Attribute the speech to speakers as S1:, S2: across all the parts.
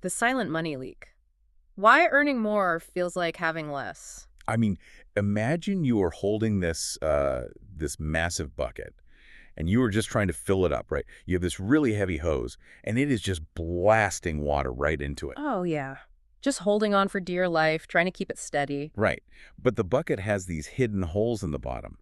S1: The silent money leak. Why earning more feels like having less.
S2: I mean, imagine you are holding this massive bucket, and you are just trying to fill it up, right? You have this really heavy hose, and it is just blasting water right into it.
S1: Oh, yeah. Just holding on for dear life, trying to keep it steady.
S2: Right. But the bucket has these hidden holes in the bottom.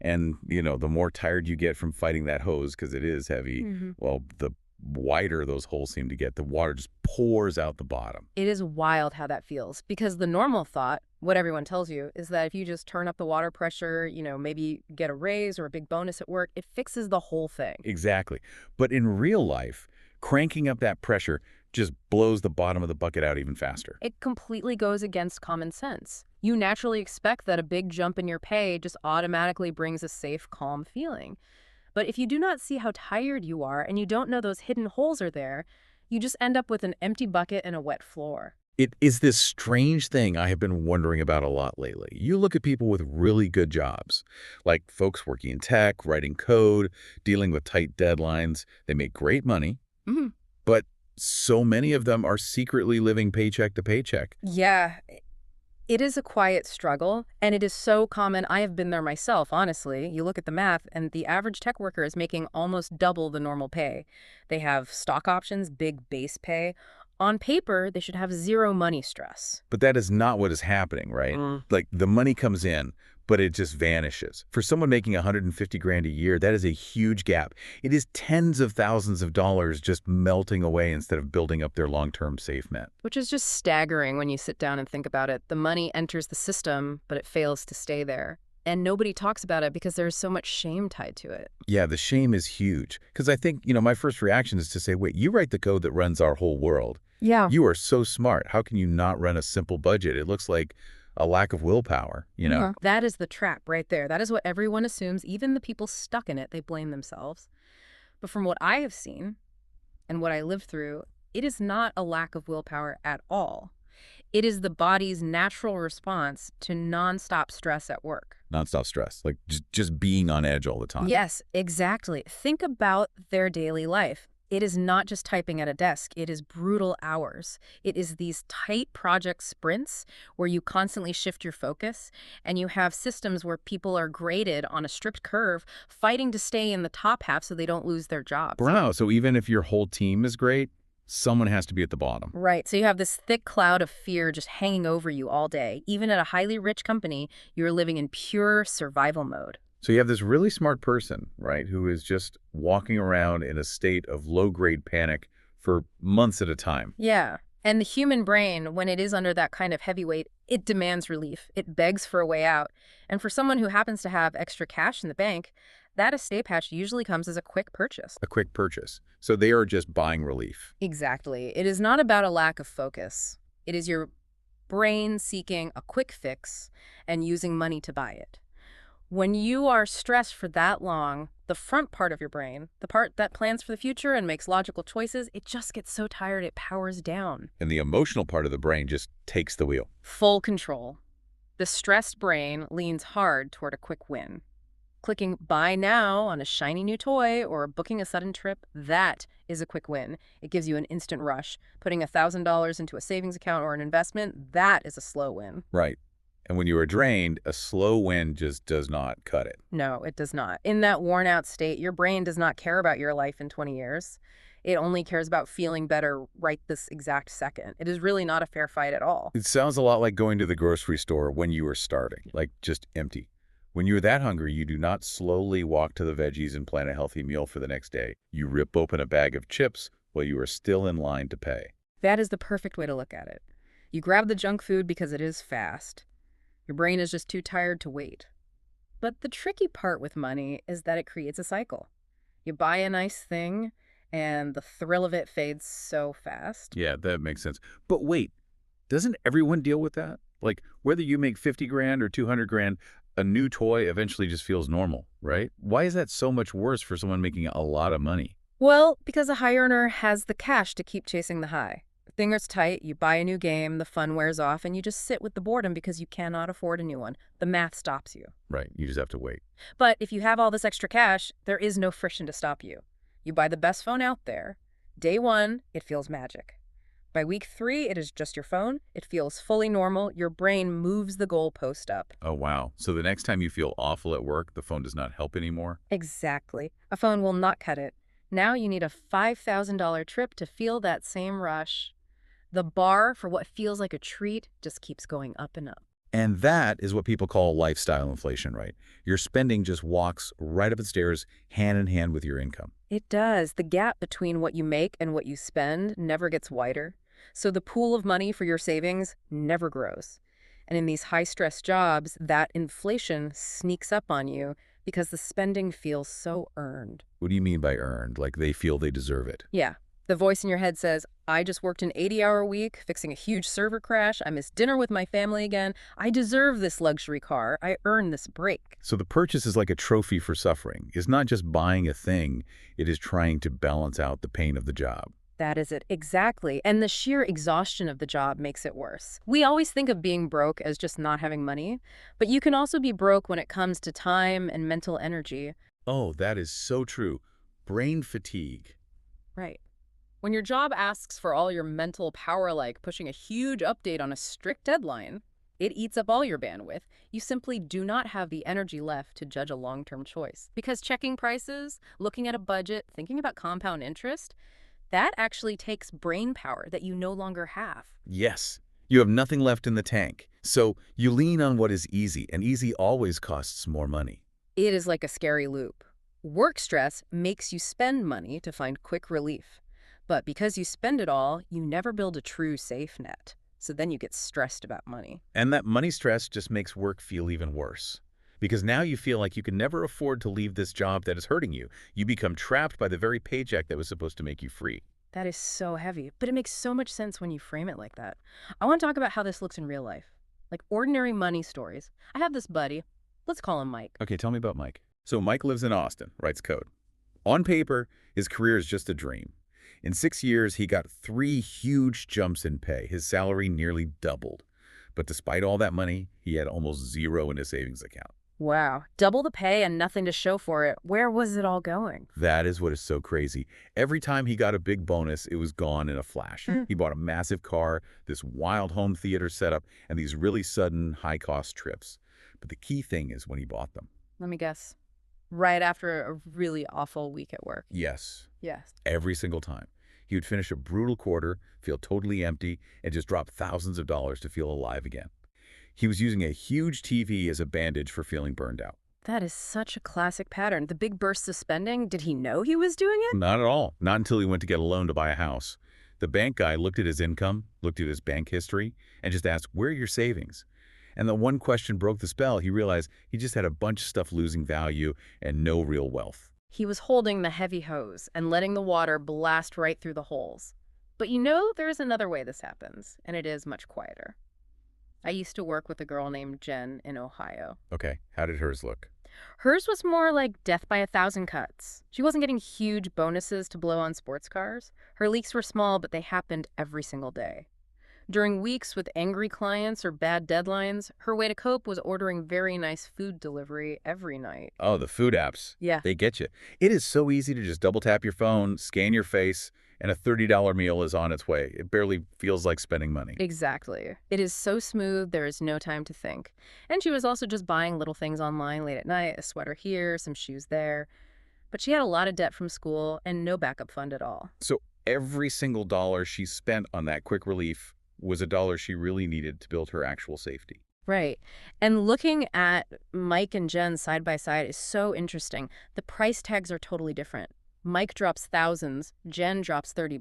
S2: And, the more tired you get from fighting that hose, because it is heavy,
S1: hmm
S2: well, the wider those holes seem to get. The water just pours out the bottom.
S1: It is wild how that feels because the normal thought, what everyone tells you, is that if you just turn up the water pressure, maybe get a raise or a big bonus at work, it fixes the whole thing.
S2: Exactly. But in real life, cranking up that pressure just blows the bottom of the bucket out even faster.
S1: It completely goes against common sense. You naturally expect that a big jump in your pay just automatically brings a safe, calm feeling. But if you do not see how tired you are and you don't know those hidden holes are there, you just end up with an empty bucket and a wet floor.
S2: It is this strange thing I have been wondering about a lot lately. You look at people with really good jobs, like folks working in tech, writing code, dealing with tight deadlines. They make great money,
S1: hmm
S2: but so many of them are secretly living paycheck to paycheck.
S1: Yeah, it is a quiet struggle, and it is so common. I have been there myself, honestly. You look at the math, and the average tech worker is making almost double the normal pay. They have stock options, big base pay. On paper, they should have zero money stress.
S2: But that is not what is happening, right? Like the money comes in, but it just vanishes. For someone making 150 grand a year, that is a huge gap. It is tens of thousands of dollars just melting away instead of building up their long-term safe net.
S1: Which is just staggering when you sit down and think about it. The money enters the system, but it fails to stay there. And nobody talks about it because there's so much shame tied to it.
S2: Yeah, the shame is huge. Because I think, my first reaction is to say, wait, you write the code that runs our whole world.
S1: Yeah.
S2: You are so smart. How can you not run a simple budget? It looks like a lack of willpower.
S1: That is the trap right there. That is what everyone assumes. Even the people stuck in it, they blame themselves. But from what I have seen and what I lived through, it is not a lack of willpower at all. It is the body's natural response to nonstop stress at work.
S2: Nonstop stress, like just being on edge all the time.
S1: Yes, exactly. Think about their daily life. It is not just typing at a desk. It is brutal hours. It is these tight project sprints where you constantly shift your focus, and you have systems where people are graded on a strict curve, fighting to stay in the top half so they don't lose their jobs.
S2: Wow, so even if your whole team is great, someone has to be at the bottom.
S1: Right. So you have this thick cloud of fear just hanging over you all day. Even at a highly rich company, you're living in pure survival mode.
S2: So you have this really smart person, right, who is just walking around in a state of low-grade panic for months at a time.
S1: Yeah. And the human brain, when it is under that kind of heavy weight, it demands relief. It begs for a way out. And for someone who happens to have extra cash in the bank, that escape hatch usually comes as a quick purchase.
S2: A quick purchase. So they are just buying relief.
S1: Exactly. It is not about a lack of focus. It is your brain seeking a quick fix and using money to buy it. When you are stressed for that long, the front part of your brain, the part that plans for the future and makes logical choices, it just gets so tired it powers down.
S2: And the emotional part of the brain just takes the wheel.
S1: Full control. The stressed brain leans hard toward a quick win. Clicking buy now on a shiny new toy or booking a sudden trip, that is a quick win. It gives you an instant rush. Putting $1,000 into a savings account or an investment, that is a slow win.
S2: Right. And when you are drained, a slow win just does not cut it.
S1: No, it does not. In that worn out state, your brain does not care about your life in 20 years. It only cares about feeling better right this exact second. It is really not a fair fight at all.
S2: It sounds a lot like going to the grocery store when you are starving, like just empty. When you're that hungry, you do not slowly walk to the veggies and plan a healthy meal for the next day. You rip open a bag of chips while you are still in line to pay.
S1: That is the perfect way to look at it. You grab the junk food because it is fast. Your brain is just too tired to wait. But the tricky part with money is that it creates a cycle. You buy a nice thing, and the thrill of it fades so fast.
S2: Yeah, that makes sense. But wait, doesn't everyone deal with that? Like, whether you make 50 grand or 200 grand, a new toy eventually just feels normal, right? Why is that so much worse for someone making a lot of money?
S1: Well, because a high earner has the cash to keep chasing the high. Fingers tight, you buy a new game, the fun wears off, and you just sit with the boredom because you cannot afford a new one. The math stops you.
S2: Right, you just have to wait.
S1: But if you have all this extra cash, there is no friction to stop you. You buy the best phone out there. Day one, it feels magic. By week 3, it is just your phone. It feels fully normal. Your brain moves the goalpost up.
S2: Oh, wow. So the next time you feel awful at work, the phone does not help anymore?
S1: Exactly. A phone will not cut it. Now you need a $5,000 trip to feel that same rush. The bar for what feels like a treat just keeps going up and up.
S2: And that is what people call lifestyle inflation, right? Your spending just walks right up the stairs hand in hand with your income.
S1: It does. The gap between what you make and what you spend never gets wider. So the pool of money for your savings never grows. And in these high-stress jobs, that inflation sneaks up on you because the spending feels so earned.
S2: What do you mean by earned? Like they feel they deserve it?
S1: Yeah. The voice in your head says, I just worked an 80-hour week fixing a huge server crash. I missed dinner with my family again. I deserve this luxury car. I earned this break.
S2: So the purchase is like a trophy for suffering. It's not just buying a thing, it is trying to balance out the pain of the job.
S1: That is it, exactly. And the sheer exhaustion of the job makes it worse. We always think of being broke as just not having money, but you can also be broke when it comes to time and mental energy.
S2: Oh, that is so true. Brain fatigue.
S1: Right. When your job asks for all your mental power, like pushing a huge update on a strict deadline, it eats up all your bandwidth. You simply do not have the energy left to judge a long-term choice. Because checking prices, looking at a budget, thinking about compound interest, that actually takes brain power that you no longer have.
S2: Yes, you have nothing left in the tank. So you lean on what is easy, and easy always costs more money.
S1: It is like a scary loop. Work stress makes you spend money to find quick relief. But because you spend it all, you never build a true safe net. So then you get stressed about money.
S2: And that money stress just makes work feel even worse. Because now you feel like you can never afford to leave this job that is hurting you. You become trapped by the very paycheck that was supposed to make you free.
S1: That is so heavy, but it makes so much sense when you frame it like that. I want to talk about how this looks in real life. Like ordinary money stories. I have this buddy. Let's call him Mike.
S2: Okay, tell me about Mike. So Mike lives in Austin, writes code. On paper, his career is just a dream. In 6 years, he got 3 huge jumps in pay. His salary nearly doubled. But despite all that money, he had almost zero in his savings account.
S1: Wow. Double the pay and nothing to show for it. Where was it all going?
S2: That is what is so crazy. Every time he got a big bonus, it was gone in a flash. He bought a massive car, this wild home theater setup, and these really sudden, high-cost trips. But the key thing is when he bought them.
S1: Let me guess. Right after a really awful week at work.
S2: Yes.
S1: Yes.
S2: Every single time. He would finish a brutal quarter, feel totally empty, and just drop thousands of dollars to feel alive again. He was using a huge TV as a bandage for feeling burned out.
S1: That is such a classic pattern. The big bursts of spending, did he know he was doing it?
S2: Not at all. Not until he went to get a loan to buy a house. The bank guy looked at his income, looked at his bank history, and just asked, where are your savings? And the one question broke the spell. He realized he just had a bunch of stuff losing value and no real wealth.
S1: He was holding the heavy hose and letting the water blast right through the holes. But you know, there is another way this happens, and it is much quieter. I used to work with a girl named Jen in Ohio.
S2: Okay, how did hers look?
S1: Hers was more like death by 1,000 cuts. She wasn't getting huge bonuses to blow on sports cars. Her leaks were small, but they happened every single day. During weeks with angry clients or bad deadlines, her way to cope was ordering very nice food delivery every night.
S2: Oh, the food apps.
S1: Yeah.
S2: They get you. It is so easy to just double tap your phone, scan your face, and a $30 meal is on its way. It barely feels like spending money.
S1: Exactly. It is so smooth, there is no time to think. And she was also just buying little things online late at night, a sweater here, some shoes there. But she had a lot of debt from school and no backup fund at all.
S2: So every single dollar she spent on that quick relief was a dollar she really needed to build her actual safety.
S1: Right. And looking at Mike and Jen side by side is so interesting. The price tags are totally different. Mike drops thousands, Jen drops $30.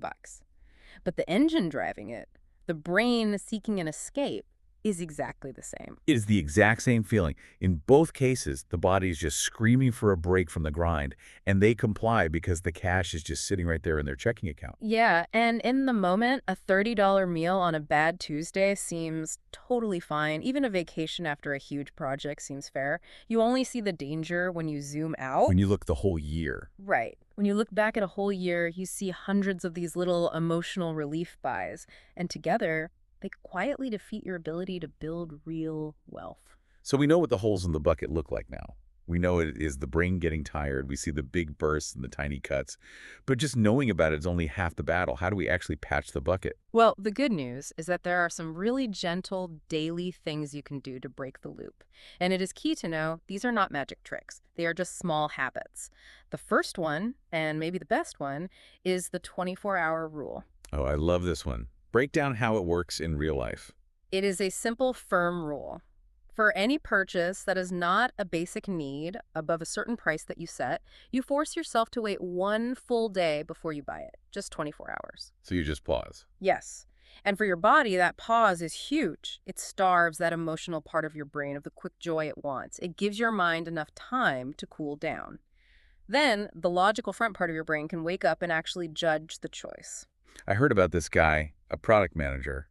S1: But the engine driving it, the brain seeking an escape, is exactly the same.
S2: It is the exact same feeling. In both cases, the body is just screaming for a break from the grind, and they comply because the cash is just sitting right there in their checking account.
S1: Yeah, and in the moment, a $30 meal on a bad Tuesday seems totally fine. Even a vacation after a huge project seems fair. You only see the danger when you zoom out.
S2: When you look the whole year.
S1: Right. When you look back at a whole year, you see hundreds of these little emotional relief buys, and together, they quietly defeat your ability to build real wealth.
S2: So we know what the holes in the bucket look like now. We know it is the brain getting tired. We see the big bursts and the tiny cuts. But just knowing about it is only half the battle. How do we actually patch the bucket?
S1: Well, the good news is that there are some really gentle daily things you can do to break the loop. And it is key to know these are not magic tricks. They are just small habits. The first one, and maybe the best one, is the 24-hour rule.
S2: Oh, I love this one. Break down how it works in real life.
S1: It is a simple, firm rule. For any purchase that is not a basic need above a certain price that you set, you force yourself to wait one full day before you buy it, just 24 hours.
S2: So you just pause.
S1: Yes. And for your body, that pause is huge. It starves that emotional part of your brain of the quick joy it wants. It gives your mind enough time to cool down. Then, the logical front part of your brain can wake up and actually judge the choice.
S2: I heard about this guy, a product manager,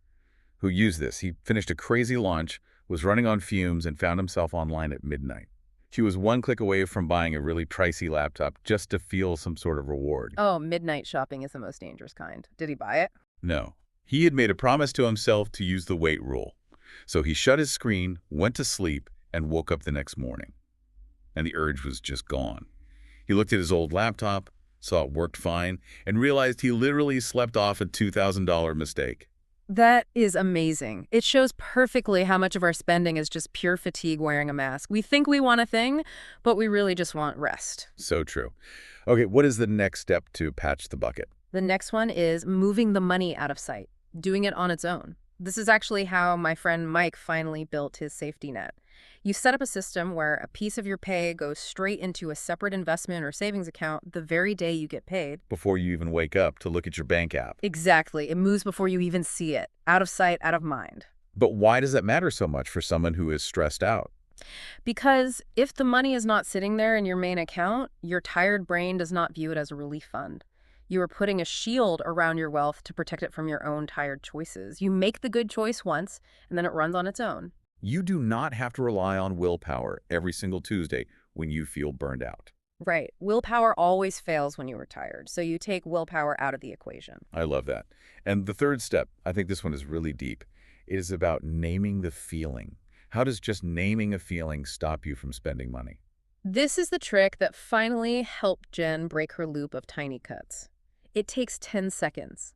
S2: who used this. He finished a crazy launch, was running on fumes, and found himself online at midnight. He was one click away from buying a really pricey laptop just to feel some sort of reward.
S1: Oh, midnight shopping is the most dangerous kind. Did he buy it?
S2: No. He had made a promise to himself to use the wait rule. So he shut his screen, went to sleep, and woke up the next morning. And the urge was just gone. He looked at his old laptop, saw it worked fine, and realized he literally slept off a $2,000 mistake.
S1: That is amazing. It shows perfectly how much of our spending is just pure fatigue wearing a mask. We think we want a thing, but we really just want rest.
S2: So true. Okay, what is the next step to patch the bucket?
S1: The next one is moving the money out of sight, doing it on its own. This is actually how my friend Mike finally built his safety net. You set up a system where a piece of your pay goes straight into a separate investment or savings account the very day you get paid.
S2: Before you even wake up to look at your bank app.
S1: Exactly. It moves before you even see it. Out of sight, out of mind.
S2: But why does that matter so much for someone who is stressed out?
S1: Because if the money is not sitting there in your main account, your tired brain does not view it as a relief fund. You are putting a shield around your wealth to protect it from your own tired choices. You make the good choice once, and then it runs on its own.
S2: You do not have to rely on willpower every single Tuesday when you feel burned out.
S1: Right. Willpower always fails when you are tired, so you take willpower out of the equation.
S2: I love that. And the third step, I think this one is really deep. It is about naming the feeling. How does just naming a feeling stop you from spending money?
S1: This is the trick that finally helped Jen break her loop of tiny cuts. It takes 10 seconds.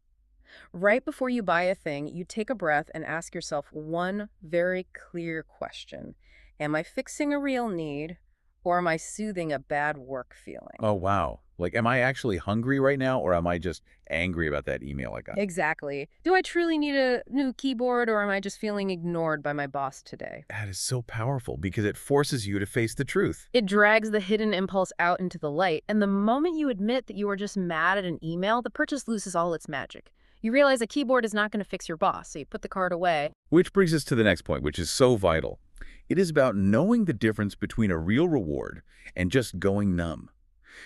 S1: Right before you buy a thing, you take a breath and ask yourself one very clear question. Am I fixing a real need, or am I soothing a bad work feeling?
S2: Oh, wow. Like, am I actually hungry right now, or am I just angry about that email I got?
S1: Exactly. Do I truly need a new keyboard, or am I just feeling ignored by my boss today?
S2: That is so powerful because it forces you to face the truth.
S1: It drags the hidden impulse out into the light, and the moment you admit that you are just mad at an email, the purchase loses all its magic. You realize a keyboard is not going to fix your boss, so you put the card away.
S2: Which brings us to the next point, which is so vital. It is about knowing the difference between a real reward and just going numb.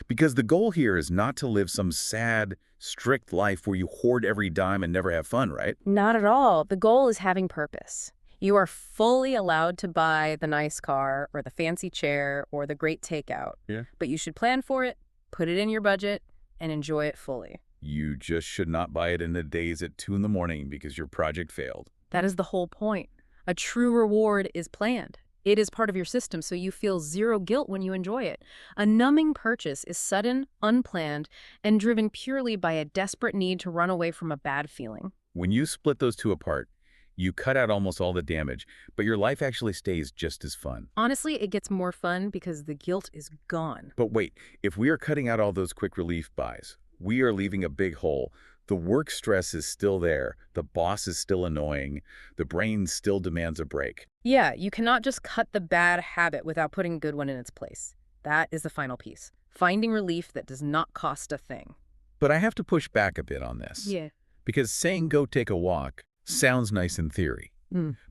S2: Because the goal here is not to live some sad, strict life where you hoard every dime and never have fun, right?
S1: Not at all. The goal is having purpose. You are fully allowed to buy the nice car or the fancy chair or the great takeout.
S2: Yeah.
S1: But you should plan for it, put it in your budget, and enjoy it fully.
S2: You just should not buy it in the days at 2 in the morning because your project failed.
S1: That is the whole point. A true reward is planned. It is part of your system, so you feel zero guilt when you enjoy it. A numbing purchase is sudden, unplanned, and driven purely by a desperate need to run away from a bad feeling.
S2: When you split those two apart, you cut out almost all the damage, but your life actually stays just as fun.
S1: Honestly, it gets more fun because the guilt is gone.
S2: But wait, if we are cutting out all those quick relief buys, we are leaving a big hole. The work stress is still there, the boss is still annoying, the brain still demands a break.
S1: Yeah, you cannot just cut the bad habit without putting a good one in its place. That is the final piece. Finding relief that does not cost a thing.
S2: But I have to push back a bit on this.
S1: Yeah.
S2: Because saying go take a walk sounds nice in theory.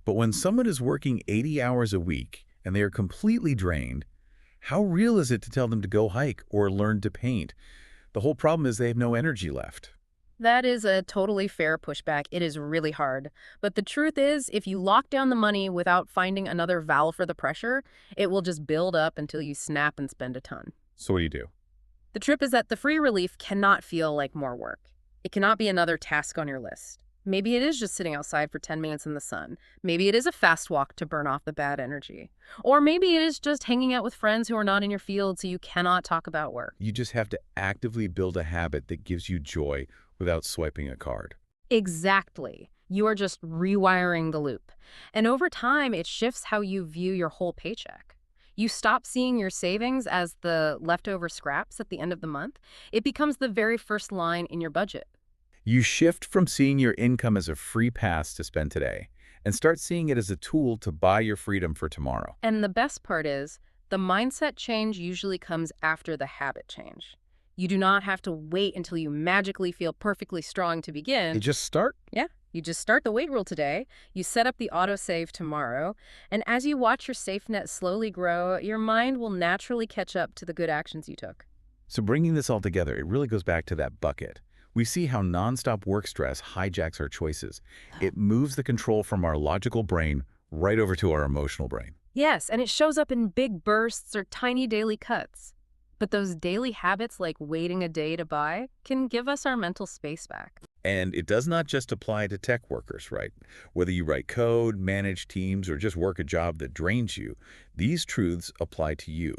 S2: But when someone is working 80 hours a week and they are completely drained, how real is it to tell them to go hike or learn to paint? The whole problem is they have no energy left.
S1: That is a totally fair pushback. It is really hard. But the truth is, if you lock down the money without finding another valve for the pressure, it will just build up until you snap and spend a ton.
S2: So what do you do?
S1: The trip is that the free relief cannot feel like more work. It cannot be another task on your list. Maybe it is just sitting outside for 10 minutes in the sun. Maybe it is a fast walk to burn off the bad energy. Or maybe it is just hanging out with friends who are not in your field so you cannot talk about work.
S2: You just have to actively build a habit that gives you joy without swiping a card.
S1: Exactly. You are just rewiring the loop. And over time, it shifts how you view your whole paycheck. You stop seeing your savings as the leftover scraps at the end of the month. It becomes the very first line in your budget.
S2: You shift from seeing your income as a free pass to spend today and start seeing it as a tool to buy your freedom for tomorrow.
S1: And the best part is, the mindset change usually comes after the habit change. You do not have to wait until you magically feel perfectly strong to
S2: You
S1: begin.
S2: just start.
S1: Yeah, you just start the weight rule today, you set up the autosave tomorrow, and as you watch your safe net slowly grow, your mind will naturally catch up to the good actions you took.
S2: So bringing this all together, it really goes back to that bucket. We see how nonstop work stress hijacks our choices. It moves the control from our logical brain right over to our emotional brain.
S1: Yes, and it shows up in big bursts or tiny daily cuts. But those daily habits like waiting a day to buy can give us our mental space back.
S2: And it does not just apply to tech workers, right? Whether you write code, manage teams, or just work a job that drains you, these truths apply to you.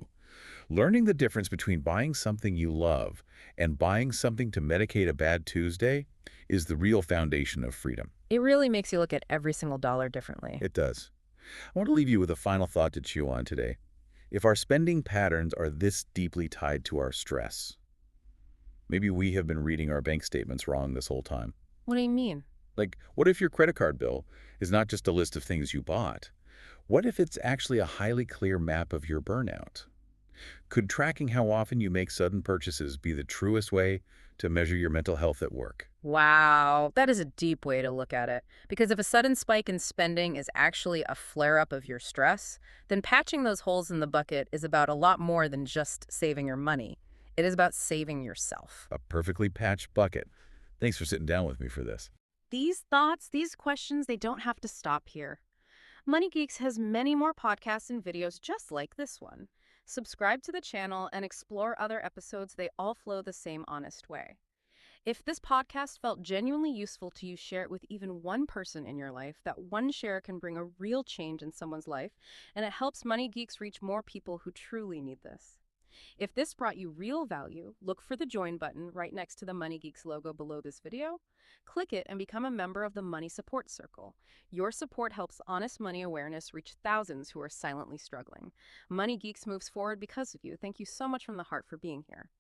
S2: Learning the difference between buying something you love and buying something to medicate a bad Tuesday is the real foundation of freedom.
S1: It really makes you look at every single dollar differently.
S2: It does. I want to leave you with a final thought to chew on today. If our spending patterns are this deeply tied to our stress, maybe we have been reading our bank statements wrong this whole time.
S1: What do you mean?
S2: Like, what if your credit card bill is not just a list of things you bought? What if it's actually a highly clear map of your burnout? Could tracking how often you make sudden purchases be the truest way to measure your mental health at work?
S1: Wow, that is a deep way to look at it. Because if a sudden spike in spending is actually a flare-up of your stress, then patching those holes in the bucket is about a lot more than just saving your money. It is about saving yourself.
S2: A perfectly patched bucket. Thanks for sitting down with me for this.
S1: These thoughts, these questions, they don't have to stop here. Money Geeks has many more podcasts and videos just like this one. Subscribe to the channel and explore other episodes. They all flow the same honest way. If this podcast felt genuinely useful to you, share it with even one person in your life. That one share can bring a real change in someone's life, and it helps Money Geeks reach more people who truly need this. If this brought you real value, look for the join button right next to the Money Geeks logo below this video. Click it and become a member of the Money Support Circle. Your support helps honest money awareness reach thousands who are silently struggling. Money Geeks moves forward because of you. Thank you so much from the heart for being here.